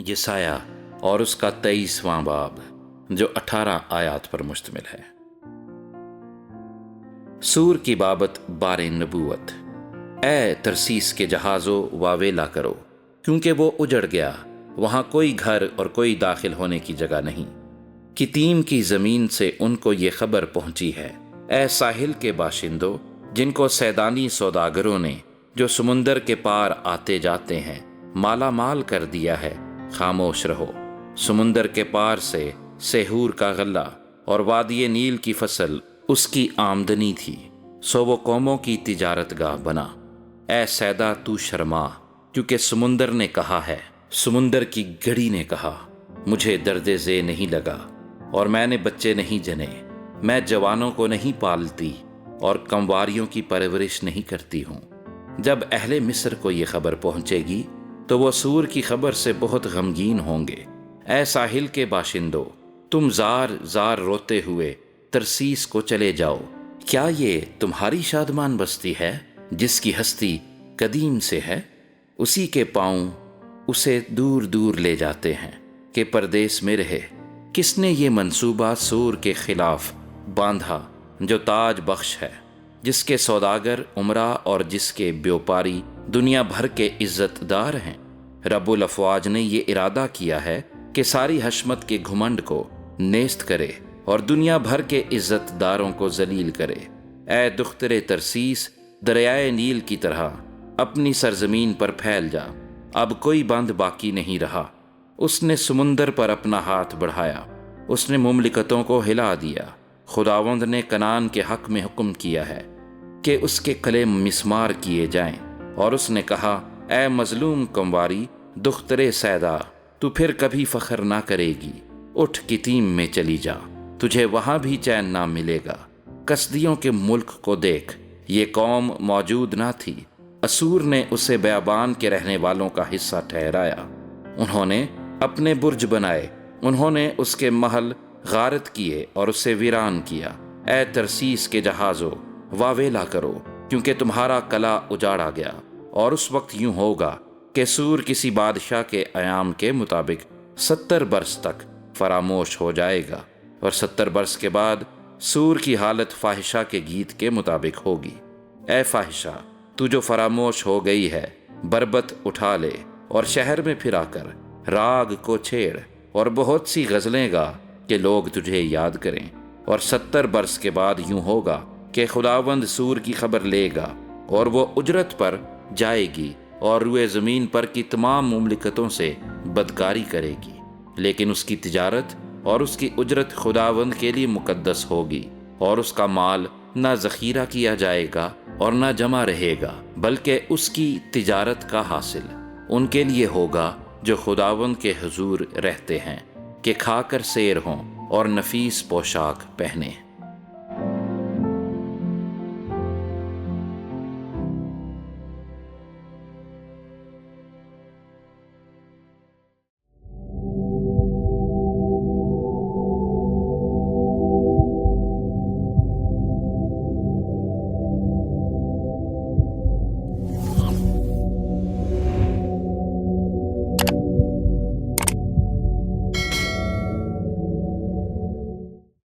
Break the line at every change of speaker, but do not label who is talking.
یسایہ اور اس کا 23واں باب جو 18 آیات پر مشتمل ہے۔ سور کی بابت بار نبوت۔ اے ترسیس کے جہازوں واویلا کرو، کیونکہ وہ اجڑ گیا، وہاں کوئی گھر اور کوئی داخل ہونے کی جگہ نہیں۔ کتیم کی زمین سے ان کو یہ خبر پہنچی ہے۔ اے ساحل کے باشندوں، جن کو سیدانی سوداگروں نے جو سمندر کے پار آتے جاتے ہیں مالا مال کر دیا ہے، خاموش رہو۔ سمندر کے پار سے سیہور کا غلہ اور وادی نیل کی فصل اس کی آمدنی تھی، سو وہ قوموں کی تجارت گاہ بنا۔ اے سیدا تو شرما، کیونکہ سمندر نے کہا ہے، سمندر کی گڑی نے کہا، مجھے درد ذے نہیں لگا اور میں نے بچے نہیں جنے، میں جوانوں کو نہیں پالتی اور کنواریوں کی پرورش نہیں کرتی ہوں۔ جب اہل مصر کو یہ خبر پہنچے گی تو وہ سور کی خبر سے بہت غمگین ہوں گے۔ اے ساحل کے باشندوں، تم زار زار روتے ہوئے ترسیس کو چلے جاؤ۔ کیا یہ تمہاری شادمان بستی ہے جس کی ہستی قدیم سے ہے؟ اسی کے پاؤں اسے دور دور لے جاتے ہیں کہ پردیس میں رہے۔ کس نے یہ منصوبہ سور کے خلاف باندھا جو تاج بخش ہے، جس کے سوداگر عمرہ اور جس کے بیوپاری دنیا بھر کے عزت دار ہیں؟ رب الافواج نے یہ ارادہ کیا ہے کہ ساری حشمت کے گھمنڈ کو نیست کرے اور دنیا بھر کے عزت داروں کو ذلیل کرے۔ اے دختر ترسیس، دریائے نیل کی طرح اپنی سرزمین پر پھیل جا، اب کوئی بند باقی نہیں رہا۔ اس نے سمندر پر اپنا ہاتھ بڑھایا، اس نے مملکتوں کو ہلا دیا۔ خداوند نے کنعان کے حق میں حکم کیا ہے کہ اس کے کلے مسمار کیے جائیں، اور اس نے کہا، اے مظلوم کنواری دختر سیدا، تو پھر کبھی فخر نہ کرے گی۔ اٹھ کتیم میں چلی جا، تجھے وہاں بھی چین نہ ملے گا۔ کسدیوں کے ملک کو دیکھ، یہ قوم موجود نہ تھی، اسور نے اسے بیابان کے رہنے والوں کا حصہ ٹھہرایا۔ انہوں نے اپنے برج بنائے، انہوں نے اس کے محل غارت کیے اور اسے ویران کیا۔ اے ترسیس کے جہازوں واویلا کرو، کیونکہ تمہارا قلعہ اجاڑا گیا۔ اور اس وقت یوں ہوگا کہ سور کسی بادشاہ کے ایام کے مطابق 70 برس تک فراموش ہو جائے گا، اور 70 برس کے بعد سور کی حالت فاحشہ کے گیت کے مطابق ہوگی۔ اے فاحشہ، تو جو فراموش ہو گئی ہے، بربت اٹھا لے اور شہر میں پھرا کر راگ کو چھیڑ اور بہت سی غزلیں گا کہ لوگ تجھے یاد کریں۔ اور 70 برس کے بعد یوں ہوگا کہ خداوند سور کی خبر لے گا، اور وہ اجرت پر جائے گی اور روئے زمین پر کی تمام مملکتوں سے بدکاری کرے گی، لیکن اس کی تجارت اور اس کی اجرت خداوند کے لیے مقدس ہوگی، اور اس کا مال نہ ذخیرہ کیا جائے گا اور نہ جمع رہے گا، بلکہ اس کی تجارت کا حاصل ان کے لیے ہوگا جو خداوند کے حضور رہتے ہیں، کہ کھا کر سیر ہوں اور نفیس پوشاک پہنے۔